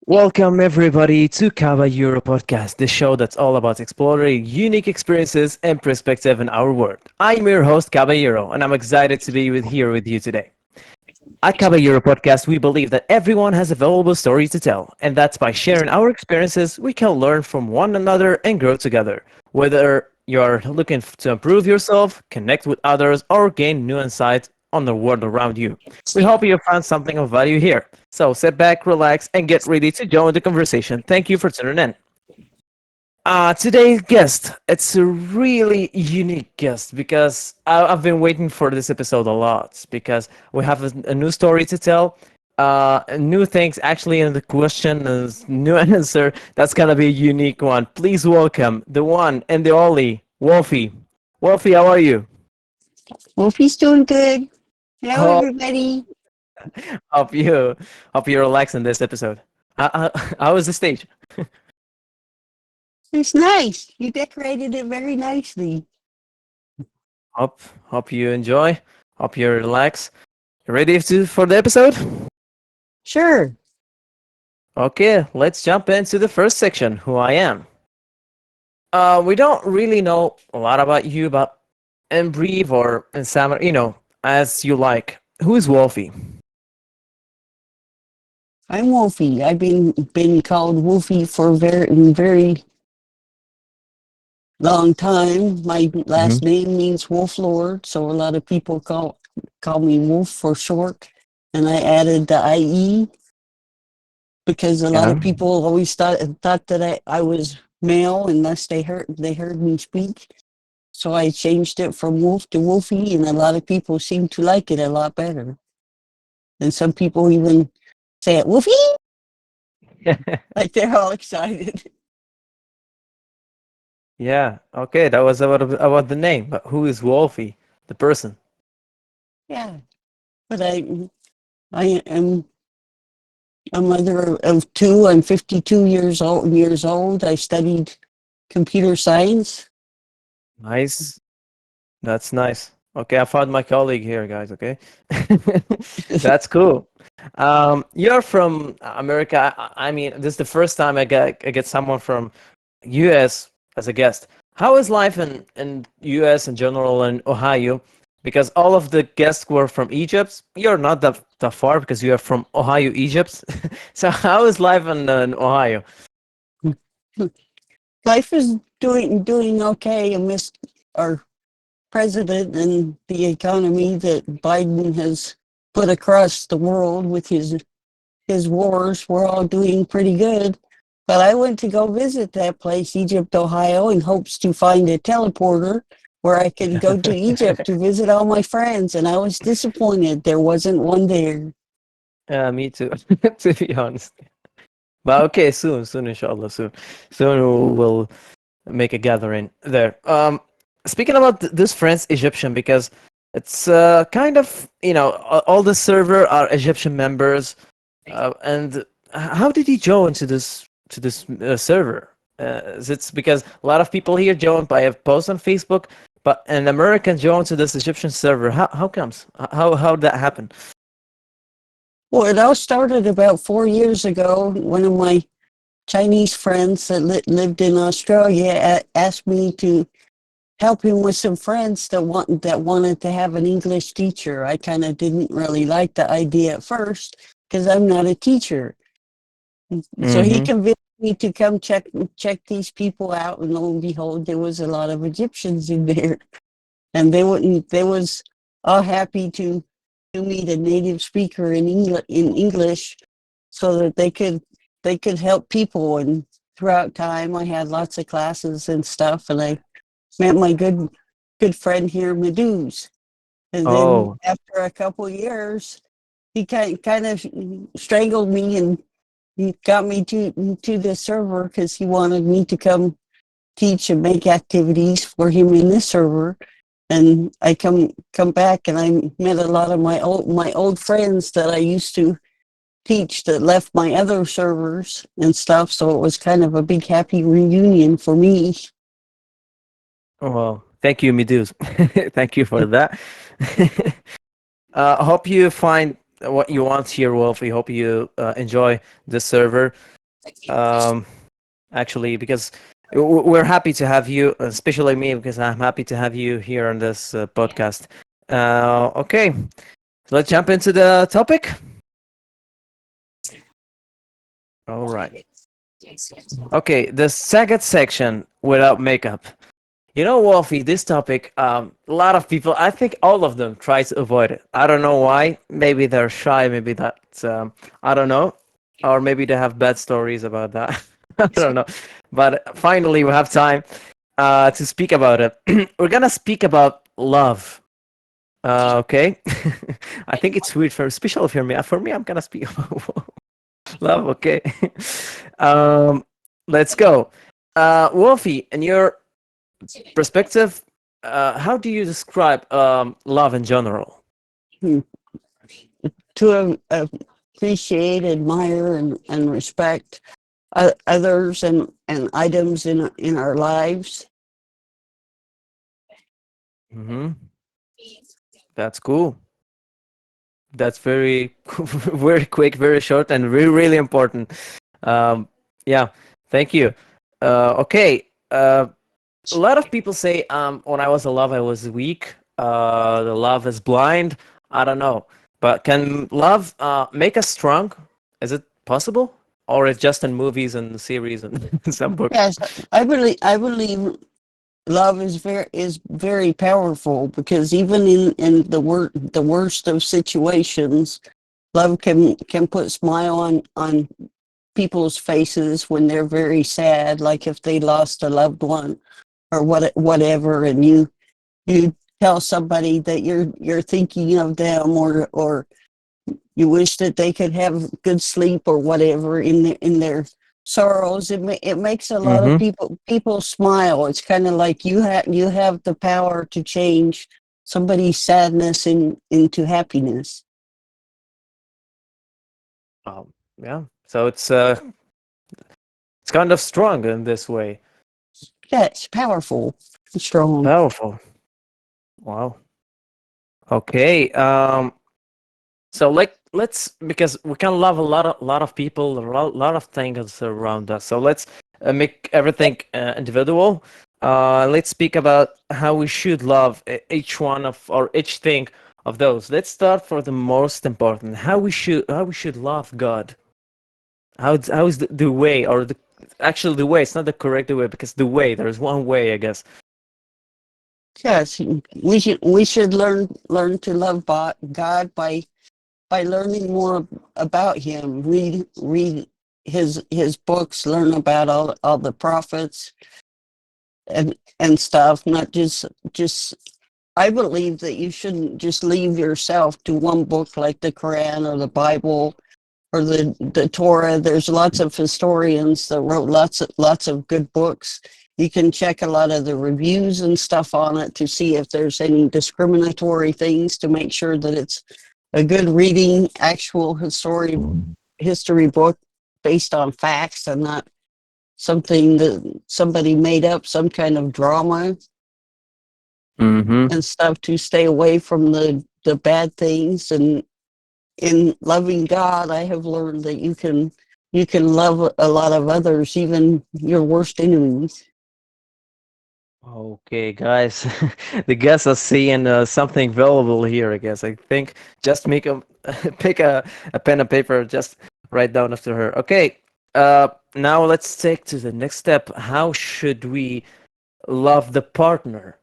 Welcome everybody to Caballero Podcast, the show that's all about exploring unique experiences and perspective in our world. I'm your host Caballero, and I'm excited to be here with you today. At Caballero Podcast, we believe that everyone has a valuable story to tell, and that's by sharing our experiences, we can learn from one another and grow together. Whether you're looking to improve yourself, connect with others, or gain new insights on the world around you, we hope you found something of value here. So sit back, relax, and get ready to join the conversation. Thank you for tuning in. Today's guest, it's a really unique guest because I've been waiting for this episode a lot because we have a new story to tell, new things actually, and the question is new answer. That's gonna be a unique one. Please welcome the one and the only Wolfie. Wolfie, how are you? Wolfie's doing good. Hello, Hope, everybody. hope you hope you relax in this episode. How was the stage? It's nice. You decorated it very nicely. Hope you enjoy. Hope you relax. You ready for the episode? Sure. Okay, let's jump into the first section, who I am. We don't really know a lot about you, but in brief or in summary, as you like. Who is Wolfie? I'm Wolfie. I've been called Wolfie for a very long time. My Hmm. last name means Wolf Lord, so a lot of people call me Wolf for short. And I added the IE because a lot Yeah. of people always thought that I was male unless they heard me speak. So I changed it from Wolf to Wolfie, and a lot of people seem to like it a lot better. And some people even say it, Wolfie, like they're all excited. Yeah. Okay, that was about the name, but who is Wolfie, the person? Yeah, but I am a mother of two. I'm 52 years old. I studied computer science. Nice. That's nice. Okay, I found my colleague here, guys. Okay, that's cool. You're from America. I mean, this is the first time I get someone from U.S. as a guest. How is life in U.S. in general and Ohio? Because all of the guests were from Egypt. You're not that far because you are from Ohio, Egypt. So how is life in Ohio? Life is doing okay amidst our president and the economy that Biden has put across the world with his wars. We're all doing pretty good. But I went to go visit that place, Egypt, Ohio, in hopes to find a teleporter where I could go to Egypt to visit all my friends. And I was disappointed there wasn't one there. Me too, to be honest. But okay, soon, inshallah, soon we'll make a gathering there. Speaking about this French Egyptian, because it's kind of all the server are Egyptian members, and how did he join to this server? Is it because a lot of people here joined by a post on Facebook, but an American joined to this Egyptian server? How comes? How did that happen? Well, it all started about 4 years ago. One of my Chinese friends that lived in Australia asked me to help him with some friends that wanted to have an English teacher. I kind of didn't really like the idea at first because I'm not a teacher. So he Mm-hmm. convinced me to come check these people out, and lo and behold, there was a lot of Egyptians in there, and they was all happy to meet a native speaker in English, so that they could help people. And throughout time, I had lots of classes and stuff, and I met my good friend here, Meduse. And then Oh, after a couple of years, he kind of strangled me, and he got me to the server because he wanted me to come teach and make activities for him in this server. And I come back, and I met a lot of my old friends that I used to teach that left my other servers and stuff. So it was kind of a big happy reunion for me. well, thank you, Meduse. Thank you for that. Hope you find what you want here, Wolf. We hope you enjoy the server. Um, actually, because we're happy to have you, especially me, because I'm happy to have you here on this podcast. Okay, let's jump into the topic. All right. Okay, the second section without makeup. You know, Wolfie, this topic, a lot of people, I think all of them try to avoid it. I don't know why. Maybe they're shy, maybe that's, I don't know. Or maybe they have bad stories about that. I don't know. But finally, we have time to speak about it. We're going to speak about love. Okay. I think it's weird, for especially for me. For me, I'm going to speak about love. Okay. um, let's go. Wolfie, in your perspective, how do you describe love in general? Hmm. To appreciate, admire, and respect others and items in our lives. Hmm. That's cool. That's very, very quick, very short, and really, really important. Um, yeah, thank you. Okay. A lot of people say, when I was in love, I was weak. The love is blind. I don't know, but can love make us strong? Is it possible, or it's just in movies and series and some books? Yes, I believe love is very powerful because even in the worst of situations, love can put smile on people's faces when they're very sad, like if they lost a loved one or whatever, and you tell somebody that you're thinking of them, or you wish that they could have good sleep or whatever in their sorrows. It makes a lot of Mm-hmm. people smile. It's kind of like you have the power to change somebody's sadness into happiness. Yeah. So it's kind of strong in this way. Yeah, it's powerful, strong. Powerful. Wow. Okay. So let's, because we can love a lot of people, lot of things around us. So let's make everything individual. Let's speak about how we should love each one of, or each thing of those. Let's start for the most important. How we should love God. How is the way, or the actually the way? It's not the correct way, because the way, there's one way, I guess. Yes, we should learn to love God by learning more about Him. Read his books. Learn about all the prophets and stuff. Not just. I believe that you shouldn't just leave yourself to one book like the Quran or the Bible or the Torah. There's lots of historians that wrote lots of good books. You can check a lot of the reviews and stuff on it to see if there's any discriminatory things, to make sure that it's a good reading, actual history book based on facts and not something that somebody made up, some kind of drama Mm-hmm. and stuff, to stay away from the bad things. And in loving God, I have learned that you can love a lot of others, even your worst enemies. Okay, guys, the guests are seeing something valuable here. I guess, I think, just make a pick a pen and paper, just write down after her. Okay, now let's take to the next step. How should we love the partner?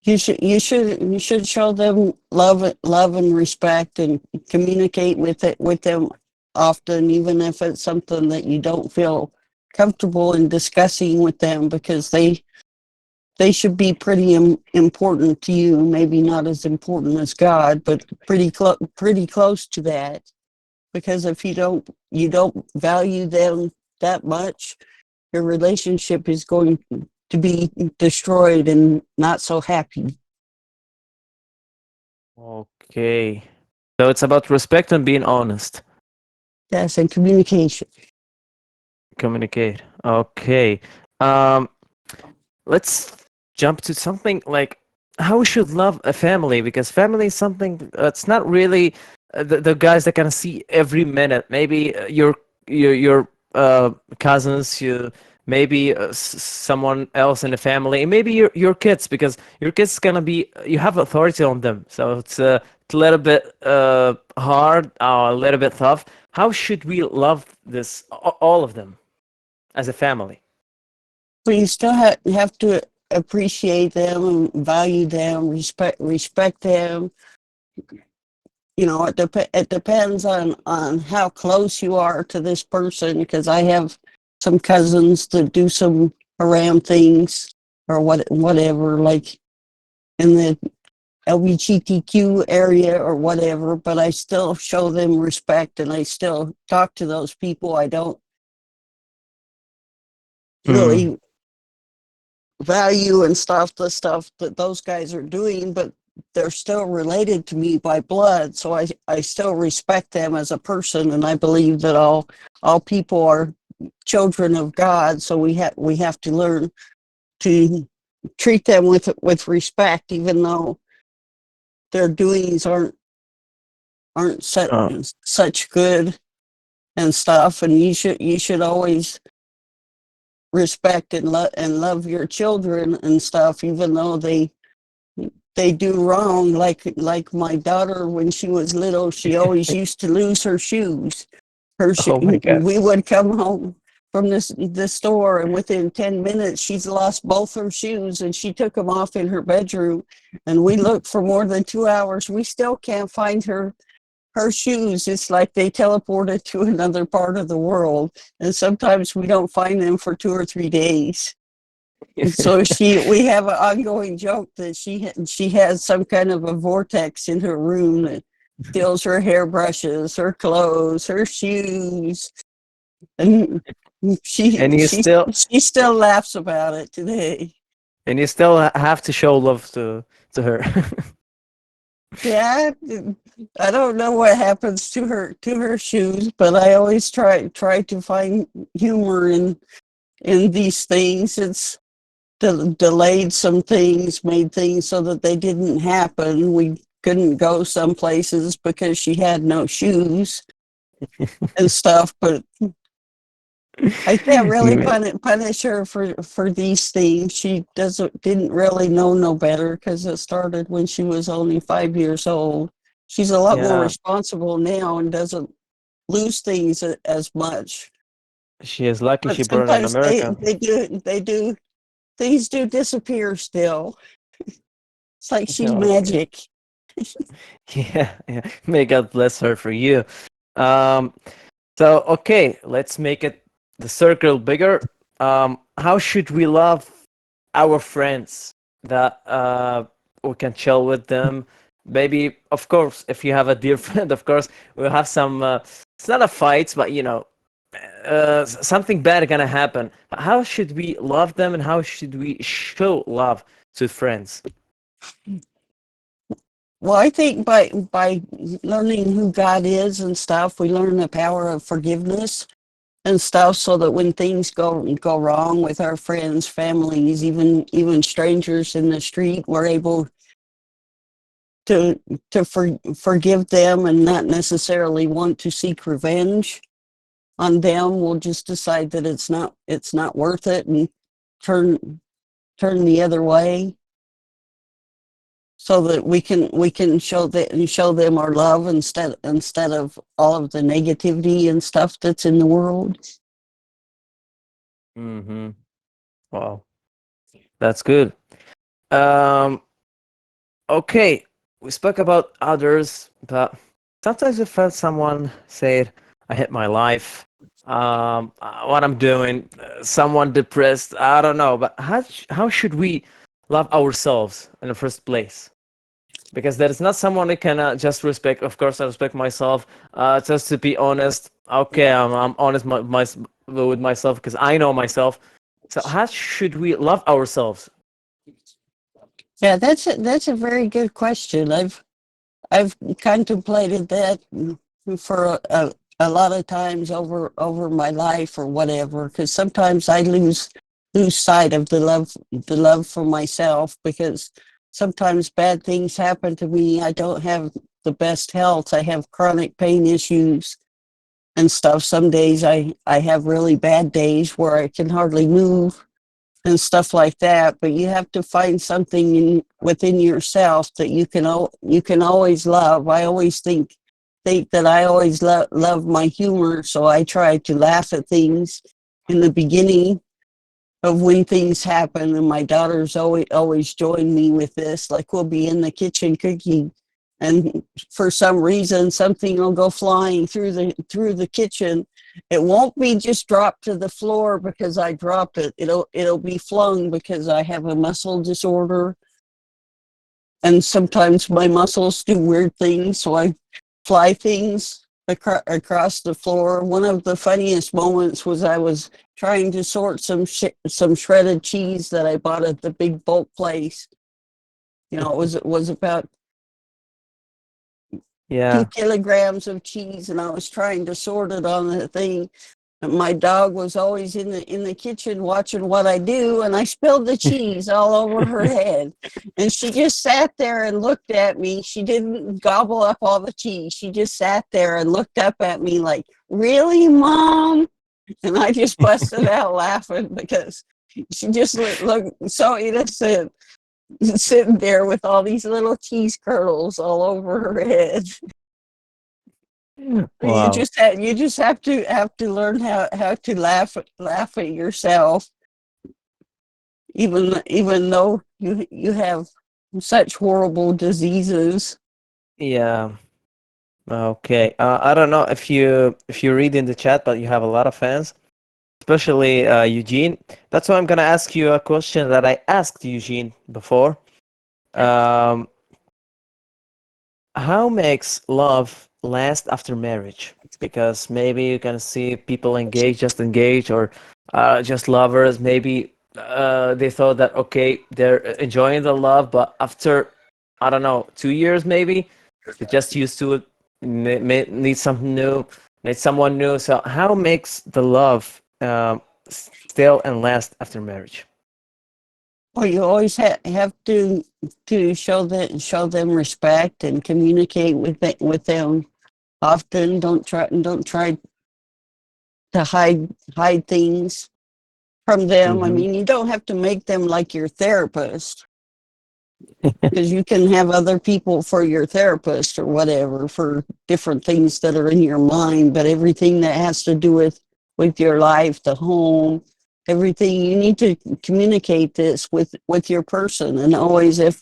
You should show them love and respect, and communicate with them often, even if it's something that you don't feel comfortable in discussing with them, because they should be pretty important to you. Maybe not as important as God, but pretty close to that. Because if you don't value them that much, your relationship is going to be destroyed and not so happy. Okay, so it's about respect and being honest, Yes, and communication. communicate. Okay, um, let's jump to something like how we should love a family, because family is something that's not really the guys that can see every minute. Maybe your cousins, maybe someone else in the family, and maybe your kids, because your kids gonna be you have authority on them. So it's a little bit hard, a little bit tough. How should we love this all of them as a family? But you still have to appreciate them and value them, respect them. You know, it depends on how close you are to this person. Because I have some cousins that do some haram things or whatever, like in the LGBTQ area or whatever. But I still show them respect, and I still talk to those people. I don't Mm. really value and stuff, the stuff that those guys are doing, but they're still related to me by blood. So I still respect them as a person, and I believe that all people are children of God. So we have to learn to treat them with respect, even though their doings aren't Oh, such good and stuff. And you should always respect and love your children and stuff, even though they do wrong. Like my daughter, when she was little, she always used to lose her shoes. oh my God. We would come home from the store, and within 10 minutes she's lost both her shoes, and she took them off in her bedroom, and we looked for more than 2 hours. We still can't find her shoes. It's like they teleported to another part of the world, and sometimes we don't find them for 2 or 3 days. So we have an ongoing joke that she has some kind of a vortex in her room that steals her hairbrushes, her clothes, her shoes, and she and you she still she still laughs about it today. and you still have to show love to her. Yeah, I don't know what happens to her shoes, but I always try to find humor in these things. It's delayed some things, made things so that they didn't happen. We couldn't go some places because she had no shoes and stuff. But I can't really Ma- punish her for these things. She didn't really know no better, because it started when she was only 5 years old. She's a lot more yeah, responsible now and doesn't lose things as much. she is lucky But she born in sometimes America. they do things do disappear still. It's like she's Okay. magic. Yeah, yeah. May God bless her for you. Um, so okay, let's make it the circle bigger. How should we love our friends that we can chill with them? Maybe, of course, if you have a dear friend, of course, we'll have some. It's not a fight, but something bad gonna happen. But how should we love them, and how should we show love to friends? Well, I think by learning who God is and stuff, we learn the power of forgiveness and stuff, so that when things go wrong with our friends, families, even strangers in the street, we're able to forgive them and not necessarily want to seek revenge on them. We'll just decide that it's not worth it, and turn the other way, so that we can show them our love, instead of all of the negativity and stuff that's in the world. Mm-hmm. Wow, that's good. Um, okay, we spoke about others, but sometimes we felt someone said, "I hate my life." What I'm doing, someone depressed. I don't know, but how should we love ourselves in the first place? Because there is not someone who can just respect. Of course, I respect myself. Just to be honest. Okay, I'm honest with myself because I know myself. So how should we love ourselves? Yeah, that's a very good question. I've contemplated that for a lot of times over my life or whatever, because sometimes I lose sight of the love for myself, because sometimes bad things happen to me. I don't have the best health. I have chronic pain issues and stuff. Some days I have really bad days where I can hardly move and stuff like that. But you have to find something within yourself that you can always love. I always think that I always love my humor, so I try to laugh at things in the beginning of when things happen. And my daughters always join me with this. Like we'll be in the kitchen cooking, and for some reason something will go flying through the kitchen. It won't be just dropped to the floor because I dropped it. It'll be flung because I have a muscle disorder, and sometimes my muscles do weird things, so I fly things across the floor. One of the funniest moments was I was trying to sort some shredded cheese that I bought at the big bulk place. It was about Yeah. 2 kilograms of cheese, and I was trying to sort it on the thing. And my dog was always in the kitchen watching what I do, and I spilled the cheese all over her head. And she just sat there and looked at me. She didn't gobble up all the cheese. She just sat there and looked up at me like, "Really, Mom?" And I just busted out laughing because she just looked so innocent, sitting there with all these little cheese kernels all over her head. Wow. You just have to learn how to laugh at yourself, even though you have such horrible diseases. Yeah. Okay. I don't know if you read in the chat, but you have a lot of fans, especially Eugene. That's why I'm gonna ask you a question that I asked Eugene before. Um, how makes love last after marriage? Because maybe you can see people engage, just engage, or just lovers. Maybe they thought that okay, they're enjoying the love, but after I don't know, 2 years maybe they just used to it, need something new, need someone new. So how makes the love still and last after marriage? Well, you always have to show them respect and communicate with them often. Don't try to hide things from them. I Mm-hmm. mean, you don't have to make them like your therapist, because you can have other people for your therapist or whatever for different things that are in your mind. But everything that has to do with your life, the home, everything, you need to communicate this with your person. And always, if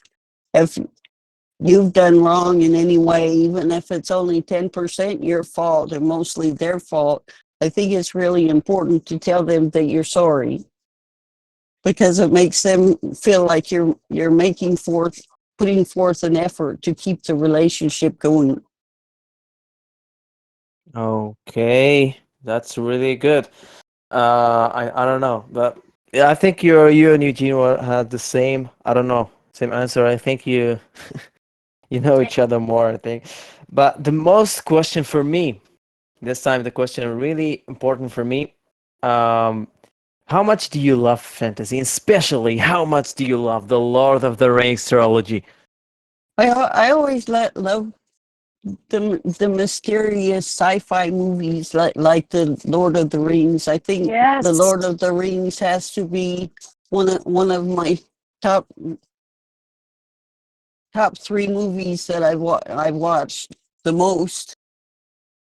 you've done wrong in any way, even if it's only 10% your fault and mostly their fault, I think it's really important to tell them that you're sorry, because it makes them feel like you're putting forth an effort to keep the relationship going. Okay, that's really good. I don't know, but yeah, I think you and Eugene had the same. I don't know, same answer. I think you know each other more. I think, but the most question for me this time, the question really important for me. Um, how much do you love fantasy, and especially how much do you love the Lord of the Rings trilogy? I always love the mysterious sci-fi movies like the Lord of the Rings. I think the Yes. Lord of the Rings has to be one of my top top three movies that I've watched the most.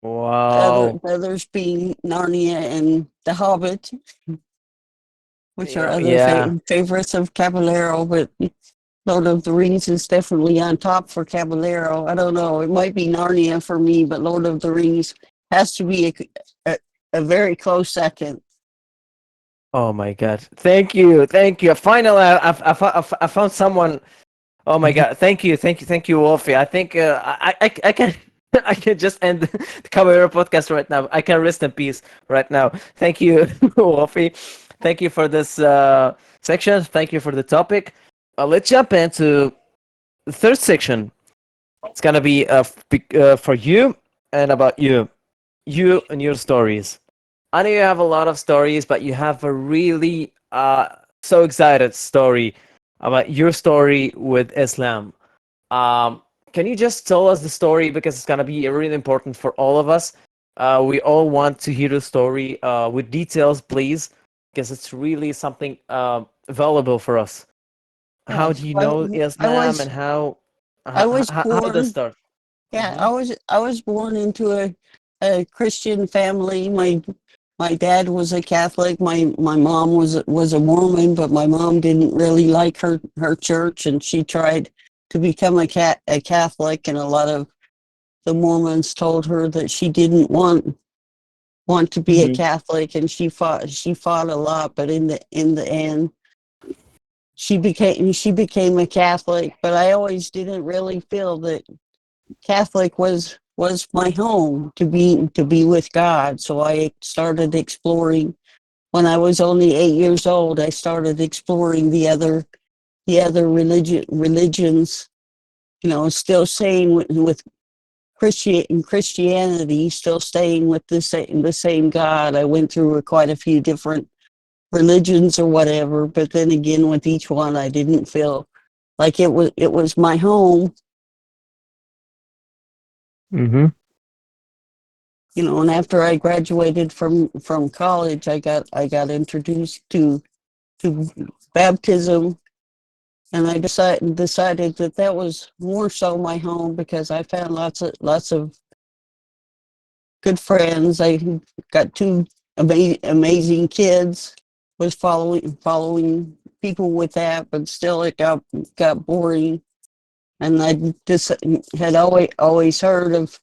Wow. Others being Narnia and The Hobbit, which are other Yeah. favorites of Caballero, but Lord of the Rings is definitely on top for Caballero. I don't know. It might be Narnia for me, but Lord of the Rings has to be a, a very close second. Oh my God. Thank you. Thank you. Finally, I found someone. Oh my God. Thank you. Thank you. Thank you, Wolfie. I think I can I can just end the Caballero podcast right now. I can rest in peace right now. Thank you, Wolfie. Thank you for this section. Thank you for the topic. Let's jump into the third section. It's gonna be for you and about you, you and your stories. I know you have a lot of stories, but you have a really so excited story about your story with Islam. Um, can you just tell us the story because it's gonna be really important for all of us. We all want to hear the story with details, please, because it's really something valuable for us. How do Yes, you know I Islam, was and how I was how did that born. start? Yeah, Mm-hmm. I was born into a Christian family. My dad was a Catholic. My mom was a Mormon, but my mom didn't really like her church, and she tried to become a Catholic. And a lot of the Mormons told her that she didn't want to be a Mm-hmm. Catholic, and she fought a lot. But in the end, she became a Catholic. But I always didn't really feel that Catholic was my home to be with God. So I started exploring when I was only 8 years old. I started exploring the other religions. You know, still staying with Christianity, still staying with the same God. I went through quite a few different religions or whatever, but then again, with each one, I didn't feel like it was my home. Mm-hmm. You know, and after I graduated from college, I got introduced to baptism, and I decided that that was more so my home because I found lots of good friends. I got two amazing kids. Was following people with that, but still it got boring. And I just had always heard of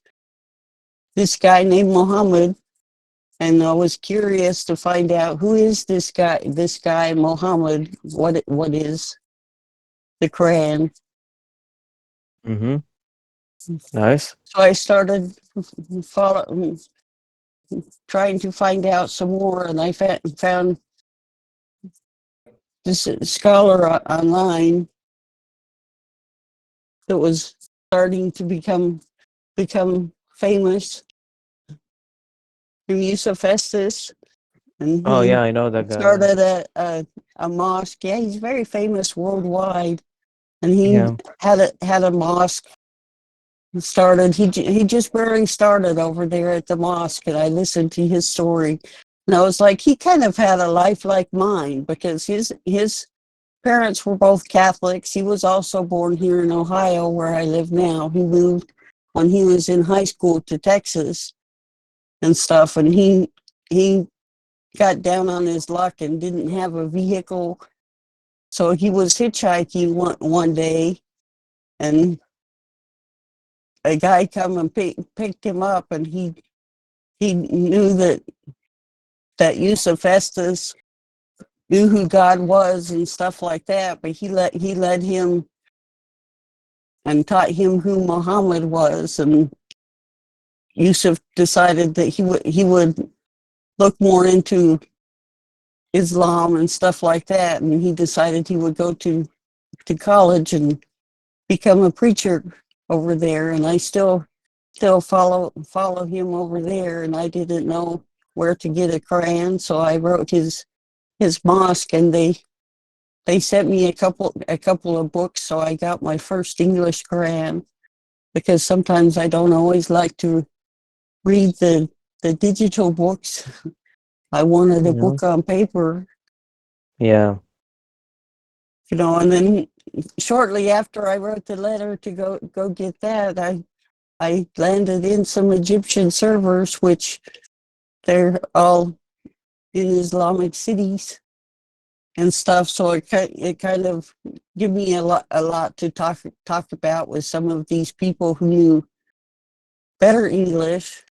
this guy named Muhammad, and I was curious to find out who is this guy Muhammad. What is the Quran? Mm-hmm. Nice. So I started follow, trying to find out some more, and I found this scholar online that was starting to become famous, Yusuf Estes, and Oh yeah, he I know that guy. Yeah. started a mosque. Yeah, he's very famous worldwide, and he Yeah. had a mosque started. He just barely started over there at the mosque, and I listened to his story, and I was like, he kind of had a life like mine because his parents were both Catholics. He was also born here in Ohio, where I live now. He moved when he was in high school to Texas and stuff, and he got down on his luck and didn't have a vehicle, so he was hitchhiking one day, and a guy come and picked him up, and he knew that Yusuf Estes knew who God was and stuff like that, but he led him and taught him who Muhammad was, and Yusuf decided that he would look more into Islam and stuff like that, and he decided he would go to college and become a preacher over there, and I still follow him over there, and I didn't know where to get a Quran, so I wrote his mosque, and they sent me a couple of books, so I got my first English Quran because sometimes I don't always like to read the digital books. I wanted a Yeah. book on paper, Yeah. you know, and then shortly after I wrote the letter to go get that, I landed in some Egyptian servers, which they're all in Islamic cities and stuff. So it kind of gave me a lot to talk about with some of these people who knew better English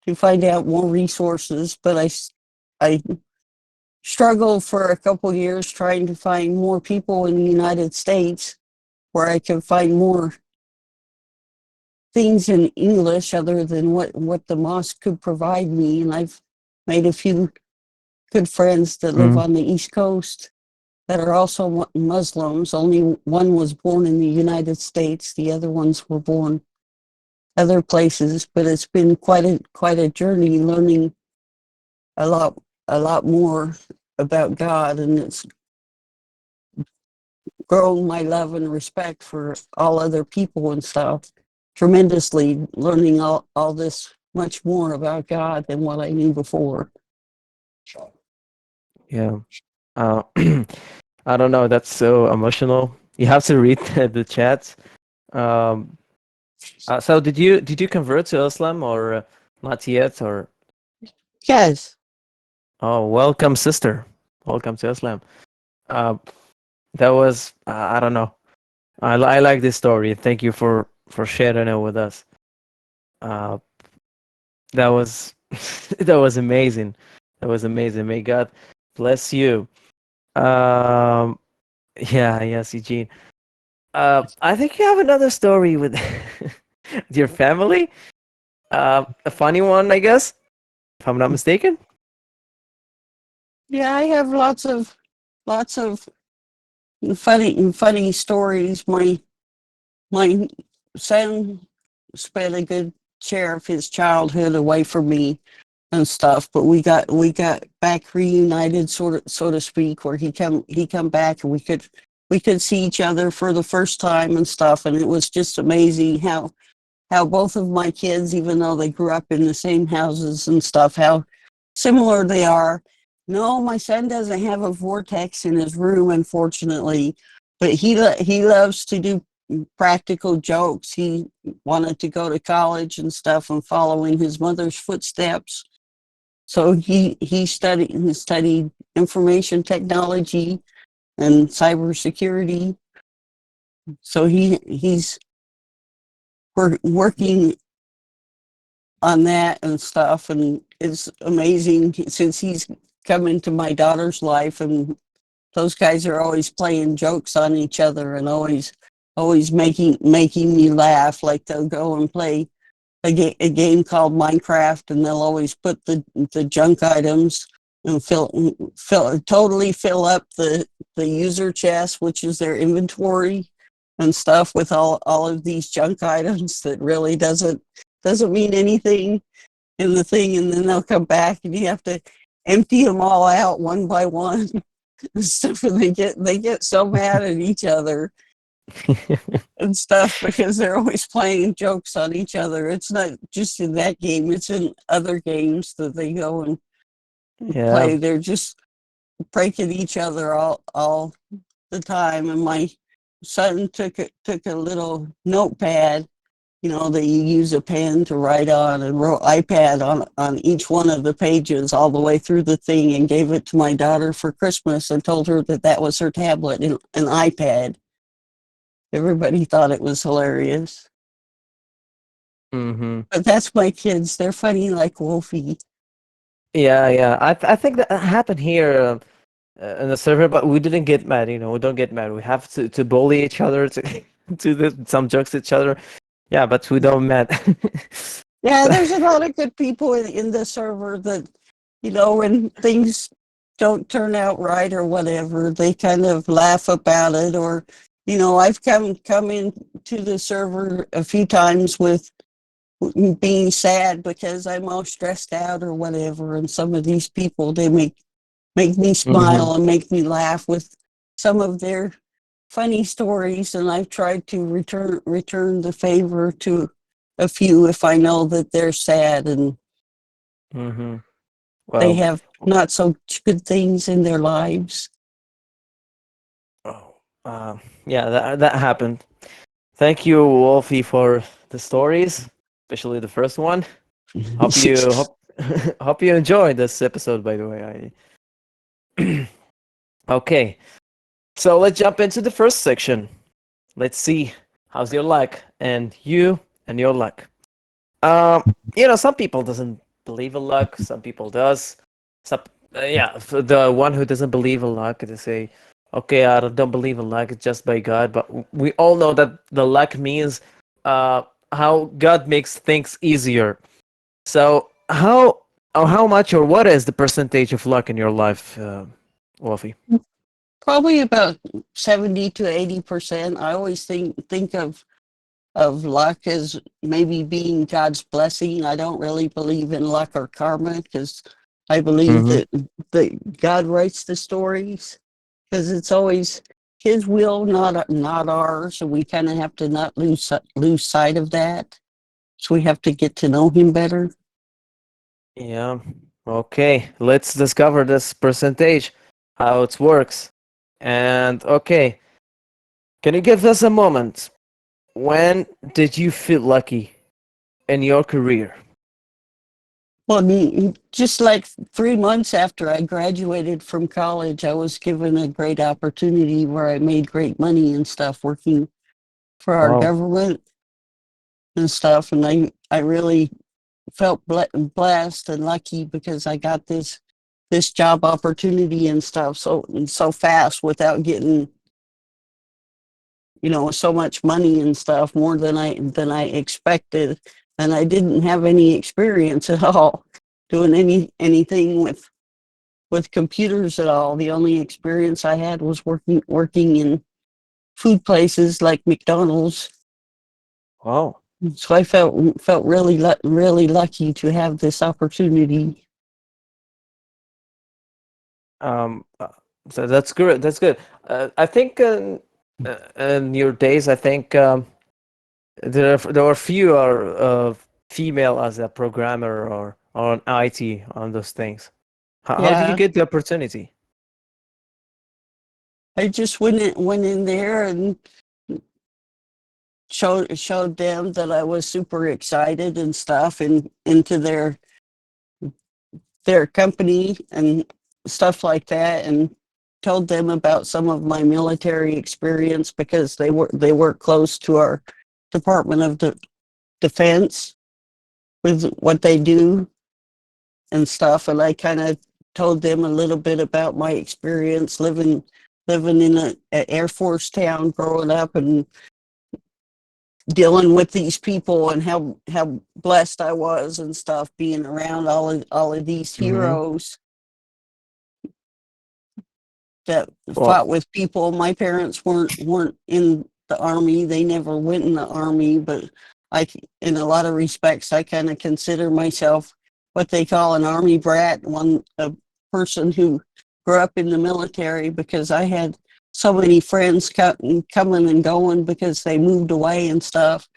to find out more resources. But I struggled for a couple years trying to find more people in the United States where I could find more things in English other than what the mosque could provide me. And I've made a few good friends that live Mm. on the East Coast that are also Muslims. Only one was born in the United States. The other ones were born other places, but it's been quite a journey learning a lot a lot more about God, and grown my love and respect for all other people and stuff tremendously, learning all this much more about God than what I knew before. Yeah. Uh, I don't know. That's so emotional. You have to read the chat. Um, so did you convert to Islam or not yet? Or Yes. oh, welcome, sister. Welcome to Islam. Uh, that was I don't know. I like this story. Thank you for sharing it with us. Uh, that was that was amazing. That was amazing. May God bless you. Um, yeah, yes, Eugene. I think you have another story with your family. A funny one, I guess, if I'm not mistaken. Yeah, I have lots of funny stories. My son spent a good share of his childhood away from me and stuff, but we got back reunited, so to speak, where he come back and we could see each other for the first time and stuff, and it was just amazing how both of my kids, even though they grew up in the same houses and stuff, how similar they are. No, my son doesn't have a vortex in his room, unfortunately, but he loves to do practical jokes. He wanted to go to college and stuff and follow in his mother's footsteps. So he studied information technology and cybersecurity. So he's working on that and stuff, and it's amazing since he's come into my daughter's life, and those guys are always playing jokes on each other and always making me laugh. Like they'll go and play a game called Minecraft, and they'll always put the junk items and totally fill up the user chest, which is their inventory and stuff, with all of these junk items that really doesn't mean anything in the thing, and then they'll come back and you have to empty them all out one by one and stuff, and they get so mad at each other and stuff because they're always playing jokes on each other. It's not just in that game, it's in other games that they go and Yeah. play. They're just breaking each other all the time. And my son took a little notepad, that you use a pen to write on, and wrote iPad on each one of the pages all the way through the thing, and gave it to my daughter for Christmas and told her that was her tablet, an iPad. Everybody thought it was hilarious. Mm-hmm. But that's my kids. They're funny like Wolfie. Yeah, yeah. I think that happened here in the server, but we didn't get mad. We don't get mad. We have to bully each other to to some jokes at each other. Yeah, but we don't mad. Yeah, there's a lot of good people in the server that, when things don't turn out right or whatever, they kind of laugh about it. Or, I've come into the server a few times with being sad because I'm all stressed out or whatever, and some of these people, they make me Mm-hmm. smile and make me laugh with some of their funny stories, and I've tried to return the favor to a few if I know that they're sad and Mm-hmm. they Well, have not so good things in their lives. oh, uh, yeah, that happened. Thank you, Wolfie, for the stories, especially the first one. Hope you hope hope you enjoyed this episode. By the way, I okay. So let's jump into the first section. Let's see how's your luck and you and your luck. Some people doesn't believe in luck. Some people does. Some, yeah, for the one who doesn't believe in luck, they say, "Okay, I don't believe in luck. It's just by God." But we all know that the luck means uh, how God makes things easier. So how much or what is the percentage of luck in your life, Wolfie? Probably about 70 to 80%. I always think of luck as maybe being God's blessing. I don't really believe in luck or karma because I believe Mm-hmm. that God writes the stories, because it's always his will, not ours, and we kind of have to not lose sight of that. So we have to get to know him better. Yeah. Okay. Let's discover this percentage, how it works. And okay, can you give us a moment? When did you feel lucky in your career? Well, just like 3 months after I graduated from college, I was given a great opportunity where I made great money and stuff working for our Wow. government and stuff. And I really felt blessed and lucky because I got this job opportunity and stuff so fast without getting so much money and stuff, more than I expected. And I didn't have any experience at all doing anything with computers at all. The only experience I had was working in food places like McDonald's. Wow. So I felt really lucky to have this opportunity. Um, uh, so that's good. That's good. I think in your days, I think there were fewer female as a programmer or on IT on those things. How did you Yeah, get the opportunity? I just went in there and showed them that I was super excited and stuff, and into their company and stuff like that, and told them about some of my military experience because they work close to our Department of Defense with what they do and stuff. And I kind of told them a little bit about my experience living in a Air Force town growing up and dealing with these people, and how blessed I was and stuff, being around all of these Mm-hmm. heroes that Well, fought with people. My parents weren't in the army. They never went in the army, but I, in a lot of respects, I kind of consider myself what they call an army brat, a person who grew up in the military, because I had so many friends coming and going because they moved away and stuff.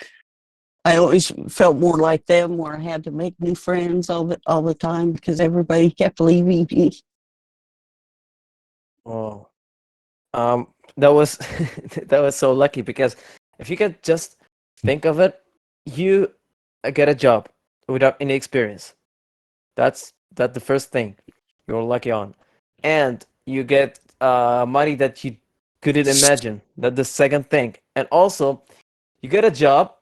I always felt more like them, where I had to make new friends all the time because everybody kept leaving me. oh, that was that was so lucky because if you could just think of it, you get a job without any experience. That's the first thing you're lucky on, and you get money that you couldn't imagine. That's the second thing, and also you get a job.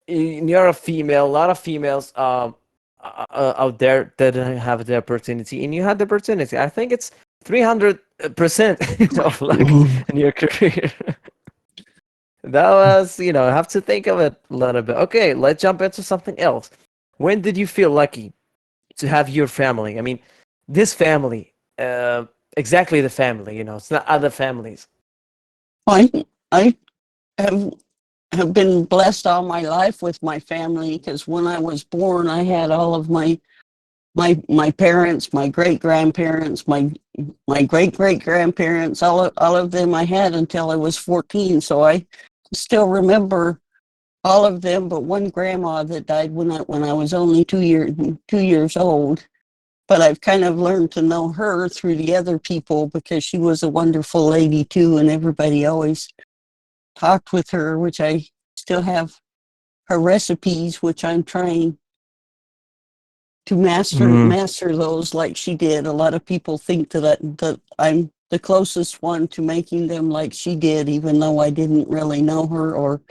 You're a female. A lot of females out there that didn't have the opportunity, and you had the opportunity. I think it's 300% of luck in your career. That was, I have to think of it a little bit. Okay, let's jump into something else. When did you feel lucky to have your family? I mean, this family, exactly the family. It's not other families. I have have been blessed all my life with my family, because when I was born, I had all of my parents, my great grandparents, my great great grandparents, all of them I had until I was 14. So I still remember all of them, but one grandma that died when I was only 2 years old. But I've kind of learned to know her through the other people, because she was a wonderful lady too, and everybody always talked with her, which I still have her recipes, which I'm trying to Mm. master those like she did. A lot of people think that I'm the closest one to making them like she did, even though I didn't really know her or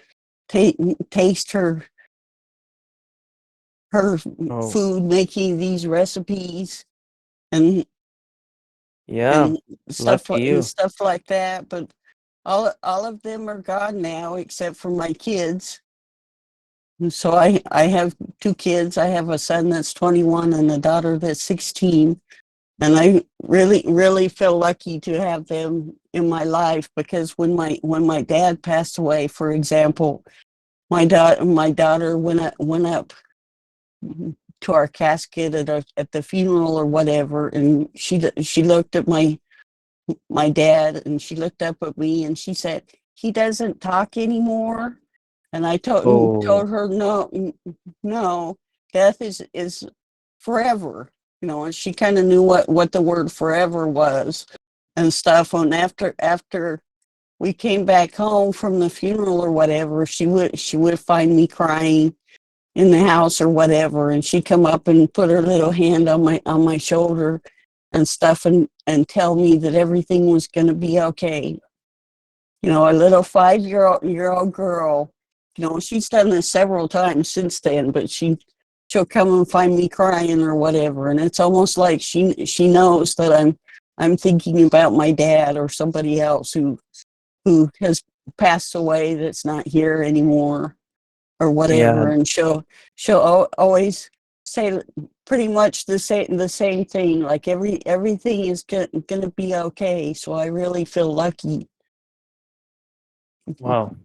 taste her Oh, food making these recipes and yeah. and stuff Lucky like and you. stuff like that. But all of them are gone now, except for my kids. And so I have two kids. I have a son that's 21 and a daughter that's 16. And I really feel lucky to have them in my life, because when my dad passed away, for example, my daughter went up to our casket at the funeral or whatever, and she looked at my dad, and she looked up at me and she said, "He doesn't talk anymore." And I Oh, told her, "No, no, death is forever." And she kind of knew what the word forever was and stuff. And after we came back home from the funeral or whatever, she would find me crying in the house or whatever, and she'd come up and put her little hand on my shoulder and stuff, and tell me that everything was going to be okay. A little 5-year old girl. She's done this several times since then, but she'll come and find me crying or whatever, and it's almost like she knows that I'm thinking about my dad or somebody else who has passed away that's not here anymore or yeah. whatever, and she'll always say pretty much the same thing, like everything is gonna be okay. So I really feel lucky Wow.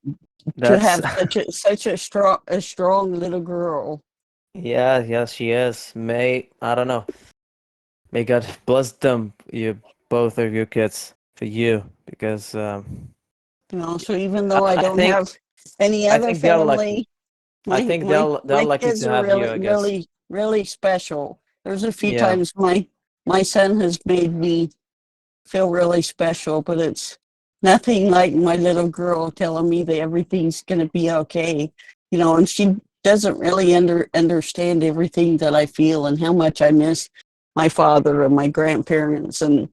to That's have such a strong little girl. yeah, yeah, she is. I don't know. May God bless them, you both of your kids for you, because So even though I I don't think have any I other think they're lucky. family, I my think my they're my lucky kids to are have you, really I guess. really really special. There's a few Yeah. times my son has made me feel really special, but it's nothing like my little girl telling me that everything's going to be okay. And she doesn't really understand everything that I feel and how much I miss my father and my grandparents and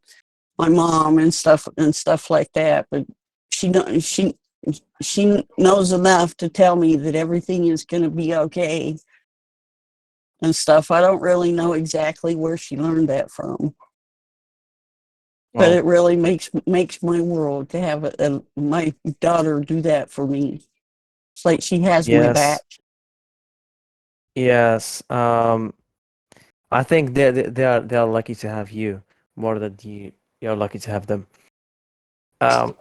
my mom and stuff like that. But she know she knows enough to tell me that everything is going to be okay and stuff. I don't really know exactly where she learned that from, but Well, it really makes my world to have my daughter do that for me. It's like she has my back. yes. Yes. I think they are lucky to have you more than you're lucky to have them. Um,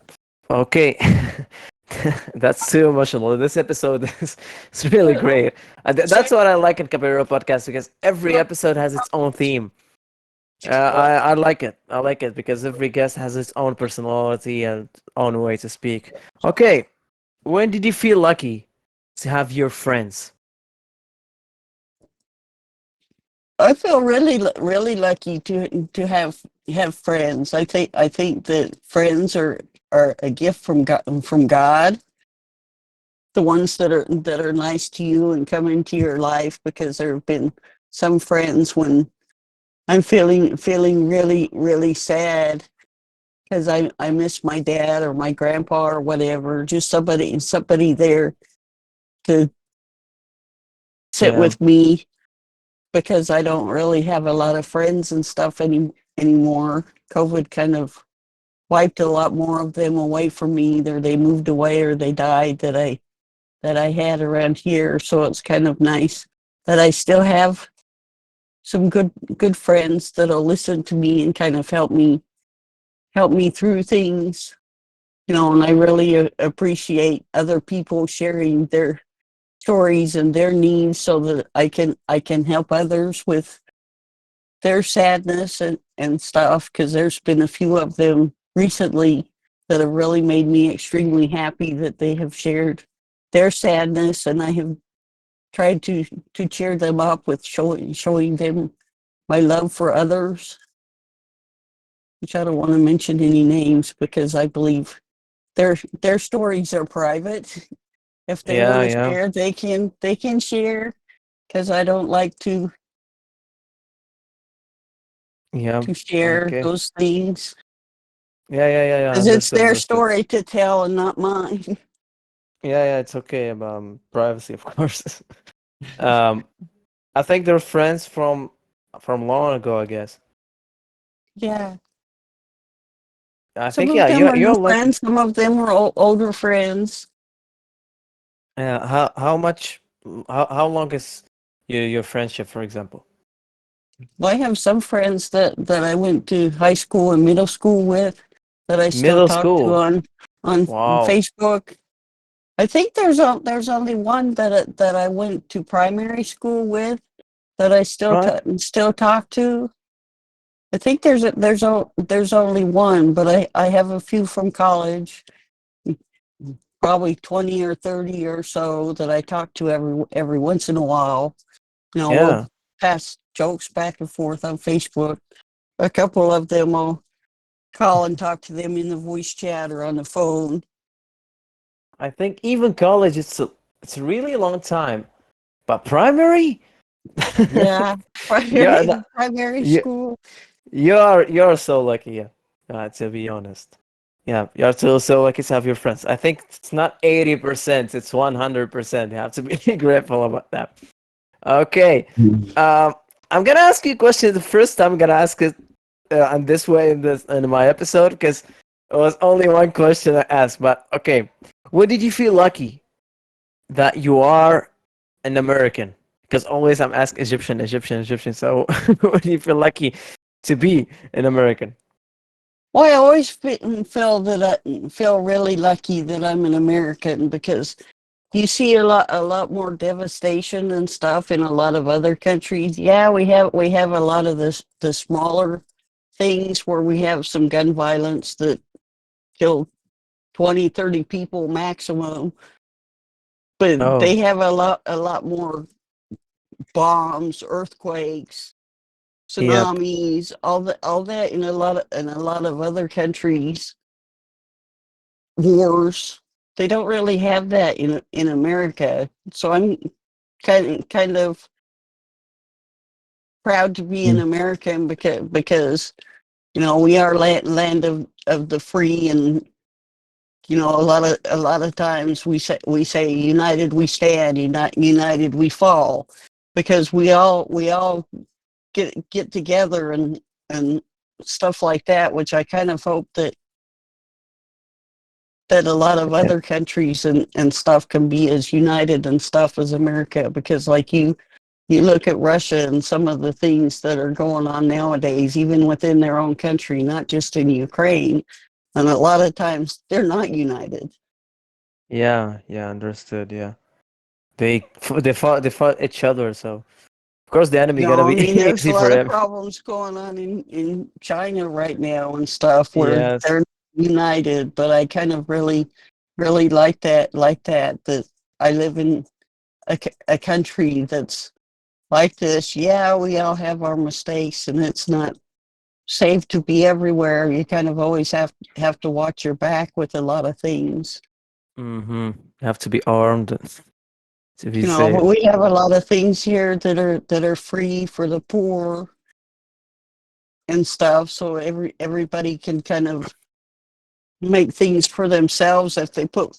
okay. That's too emotional. This episode is really great. That's what I like in Caballero Podcast because every episode has its own theme. I like it. I like it because every guest has its own personality and own way to speak. Okay, when did you feel lucky to have your friends? I feel really really lucky to have friends. I think that friends are a gift from God. The ones that are nice to you and come into your life, because there have been some friends when I'm feeling really really sad because I miss my dad or my grandpa or whatever. Just somebody there to sit Yeah, with me, because I don't really have a lot of friends and stuff anymore. COVID kind of wiped a lot more of them away from me. Either they moved away or they died that I had around here. So it's kind of nice that I still have some good friends that'll listen to me and kind of help me through things. And I really appreciate other people sharing their stories and their needs so that I can help others with their sadness and stuff, because there's been a few of them recently that have really made me extremely happy that they have shared their sadness, and I have tried to cheer them up with showing them my love for others, which I don't want to mention any names because I believe their stories are private. If they yeah, want to yeah, share, they can share, because I don't like to yeah. to share Okay. those things, Yeah, yeah, yeah, yeah. because it's Understood, their understood. story to tell and not mine. Yeah, yeah. It's okay about privacy, of course. um, I think they're friends from long ago, I guess. Yeah. I Some think of yeah, them are new you're lucky. friends, some of them are older friends. How much how long is your friendship, for example? I have some friends that I went to high school and middle school with that I still Middle talk to school. on Wow. Facebook. I think there's only one that I went to primary school with that I still Right. still talk to. I think there's only one, but I have a few from college, probably 20 or 30 or so that I talk to every once in a while. We'll Yeah, pass jokes back and forth on Facebook. A couple of them will call and talk to them in the voice chat or on the phone. I think even college it's a really long time, but primary, Yeah, yeah, no, primary you school. you're so lucky, yeah. To be honest, yeah, you're so lucky to have your friends. I think it's not 80%, it's 100%. You have to be grateful about that. Okay, um, I'm gonna ask you a question. The first time I'm gonna ask it in this way in my episode because it was only one question I asked. But okay, what did you feel lucky that you are an American? Because always I'm asked Egyptian, Egyptian, Egyptian. So what do you feel lucky to be an American? Well, I always feel that I feel really lucky that I'm an American because you see a lot more devastation and stuff in a lot of other countries. Yeah, we have a lot of the smaller things where we have some gun violence that kill 20, 30 people maximum, but Oh, they have a lot more bombs, earthquakes, yep, tsunamis, all that in a lot of other countries, wars. They don't really have that in America. So I'm kind of proud to be an American because we are land of the free, and a lot of times we say united we stand, united we fall, because we all get together and stuff like that, which I kind of hope that a lot of yep, other countries and stuff can be as united and stuff as America, because like you look at Russia and some of the things that are going on nowadays, even within their own country, not just in Ukraine, and a lot of times they're not united. yeah, yeah. Understood. Yeah, they fought each other. So of course the enemy gonna I be mean, there's a easy for lot of him. problems going on in China right now and stuff where Yes. they're united, but I kind of really that I live in a country that's like this. Yeah, we all have our mistakes, and it's not safe to be everywhere. You kind of always have to watch your back with a lot of things. Mm-hmm. Have to be armed to be But safe. we have a lot of things here that are free for the poor and stuff, so everybody can kind of make things for themselves if they put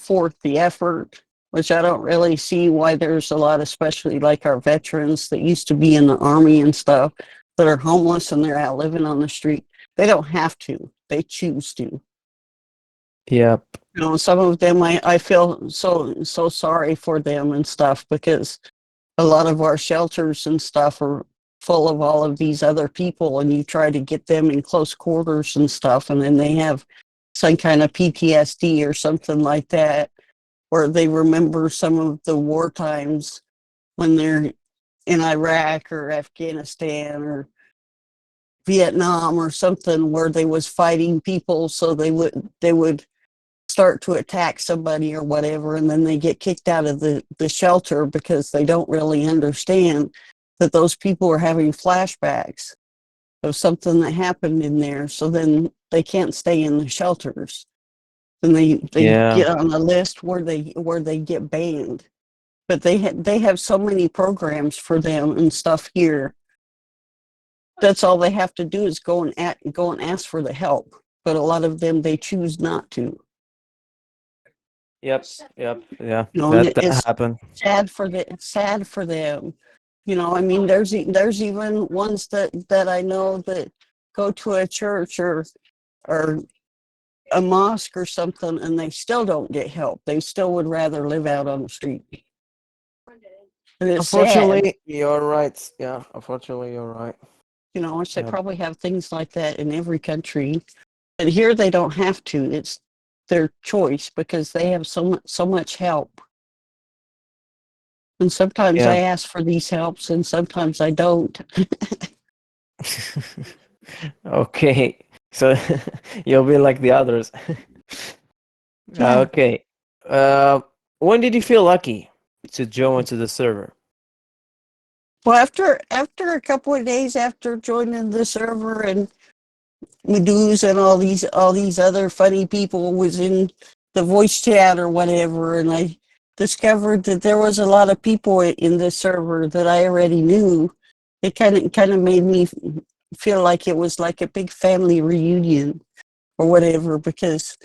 forth the effort, which I don't really see why there's a lot, especially like our veterans that used to be in the army and stuff, that are homeless and they're out living on the street. They don't have to. They choose to. Yep. Some of them I feel so sorry for them and stuff, because a lot of our shelters and stuff are full of all of these other people, and you try to get them in close quarters and stuff, and then they have some kind of PTSD or something like that, where they remember some of the war times when they're in Iraq or Afghanistan or Vietnam or something, where they was fighting people, so they would start to attack somebody or whatever, and then they get kicked out of the shelter because they don't really understand that those people are having flashbacks of something that happened in there. So then they can't stay in the shelters. And they Yeah. get on a list where they get banned. But they have so many programs for them and stuff here. That's all they have to do is go and ask for the help. But a lot of them, they choose not to. Yep. Yep. Yeah. And That it's happened. sad for them. I mean, there's even ones that I know that go to a church or a mosque or something, and they still don't get help. They still would rather live out on the street. And it's sad. Unfortunately, you're right. Yeah. Unfortunately, you're right. Which they Yeah. probably have things like that in every country. But here they don't have to. It's their choice because they have so much help. And sometimes I Yeah. ask for these helps and sometimes I don't. Okay, so you'll be like the others. Yeah. Okay. Uh, when did you feel lucky to join to the server? Well, after a couple of days after joining the server and Meduse and all these other funny people was in the voice chat or whatever, and I discovered that there was a lot of people in the server that I already knew. It kind of made me feel like it was like a big family reunion or whatever, because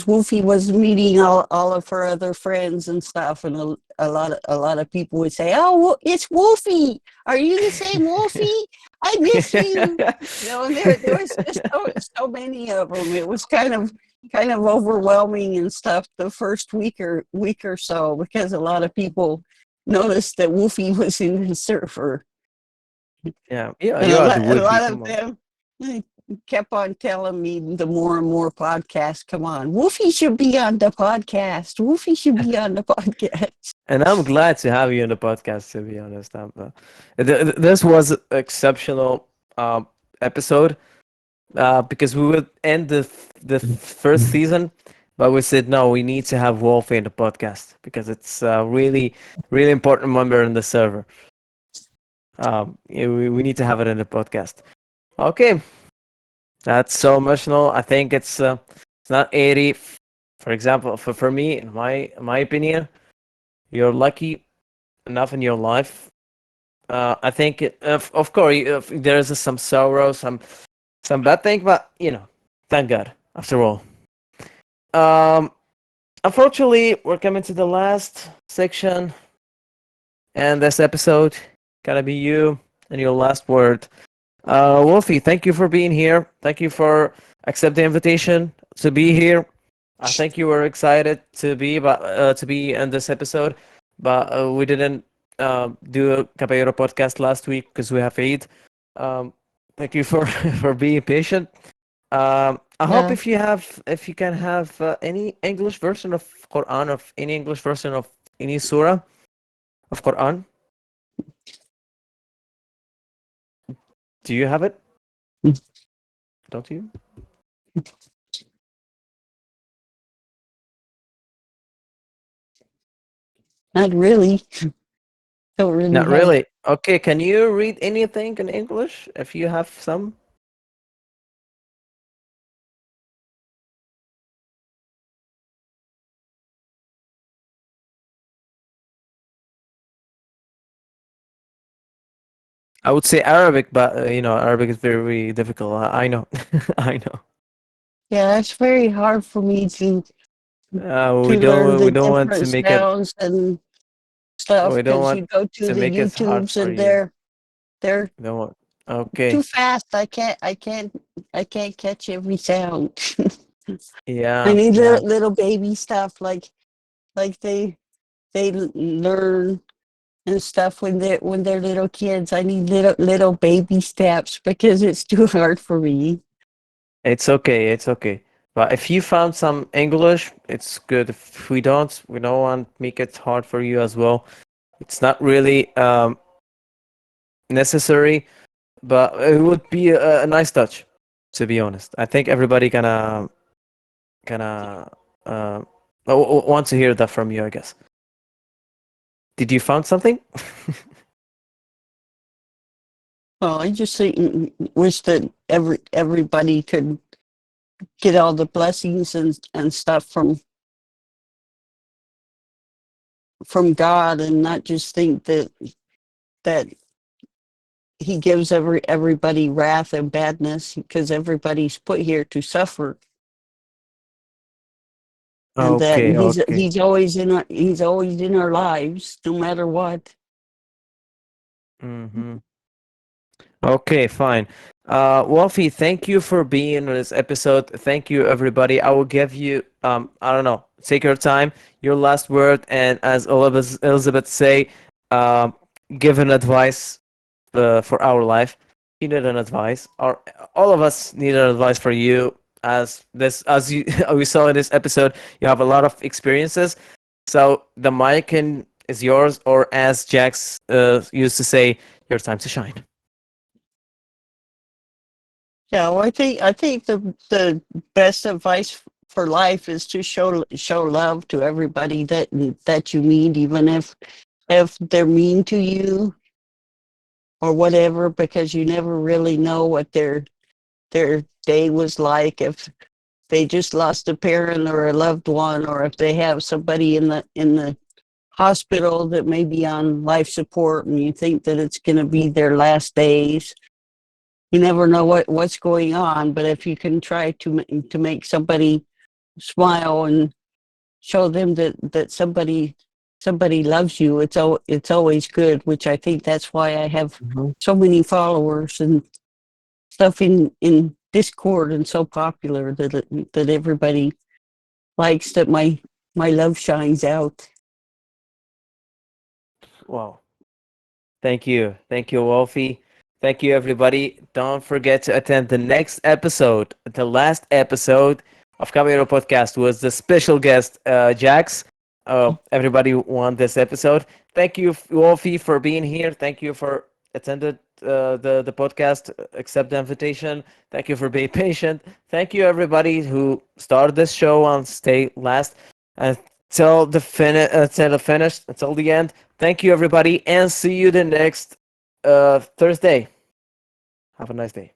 Wolfie was meeting all of her other friends and stuff, and a lot of people would say, "Oh, it's Wolfie. Are you the same Wolfie? I miss you." And there was just so many of them. It was kind of overwhelming and stuff the first week or so, because a lot of people noticed that Wolfie was in the server, Yeah, yeah, and you a are lot, the a Wolfie. lot of Come on. them kept on telling me the more and more podcasts come on. Wolfie should be on the podcast. Wolfie should be on the podcast. And I'm glad to have you on the podcast. To be honest, this was an exceptional episode because we would end the first season, but we said no, we need to have Wolfie in the podcast because it's really really important member in the server. Yeah, we need to have it in the podcast. Okay, that's so emotional. I think it's not 80. For example, for me, in my opinion, you're lucky enough in your life. I think of course there's some sorrow, some bad thing, but thank God after all. Um, Unfortunately, we're coming to the last section, and this episode gotta be you and your last word. Wolfie, thank you for being here. Thank you for accepting the invitation to be here. I think you were excited to be in this episode, but we didn't do a Caballero podcast last week because we have Eid. Um, Thank you for for being patient. I hope Yeah. if you can have any English version of Quran, of any English version of any surah of Quran. Do you have it? Don't you? Not really. Don't really Not have. really. Okay, can you read anything in English if you have some? I would say Arabic, but Arabic is very difficult. I know. I know. Yeah, it's very hard for me to learn We the don't want to different make it sounds and stuff, we don't because want you go to to the make it hard YouTubes for and you. they're We don't want. too Okay. fast. I can't catch every sound. I Yeah, need yeah. little baby stuff, like they learn and stuff when they're little kids. I need little baby steps because it's too hard for me. It's okay. It's okay. But if you found some English, it's good. If we don't want make it hard for you as well. It's not really necessary, but it would be a nice touch, to be honest. I think everybody gonna want to hear that from you, I guess. Did you found something? Well, I just wish that everybody could get all the blessings and stuff from God, and not just think that He gives everybody wrath and badness, because everybody's put here to suffer, and that Okay, okay. he's always in our lives no matter what. Mm-hmm. Okay, fine. Wolfie, thank you for being on this episode. Thank you, everybody. I will give you, I don't know, take your time, your last word, and as Elizabeth say, um, give an advice for our life. You need an advice, or all of us need an advice for you. As you we saw in this episode, you have a lot of experiences. So the is yours, or as Jax used to say, your time to shine. Yeah, well, I think the best advice for life is to show love to everybody that you meet, even if they're mean to you or whatever, because you never really know what their day was like, if they just lost a parent or a loved one, or if they have somebody in the hospital that may be on life support and you think that it's going to be their last days. You never know what's going on, but if you can try to make somebody smile and show them that somebody loves you, it's always good. Which I think that's why I have Mhm. so many followers and stuff in Discord, and so popular that everybody likes that my love shines out. Wow. Thank you, Wolfie. Thank you, everybody. Don't forget to attend the next episode. The last episode of Caballero Podcast was the special guest, Jax. Everybody won this episode. Thank you, Wolfie, for being here. Thank you for attended the podcast. Accept the invitation. Thank you for being patient. Thank you, everybody who started this show and stay last until until the finish, until the end. Thank you, everybody, and see you the next Thursday. Have a nice day.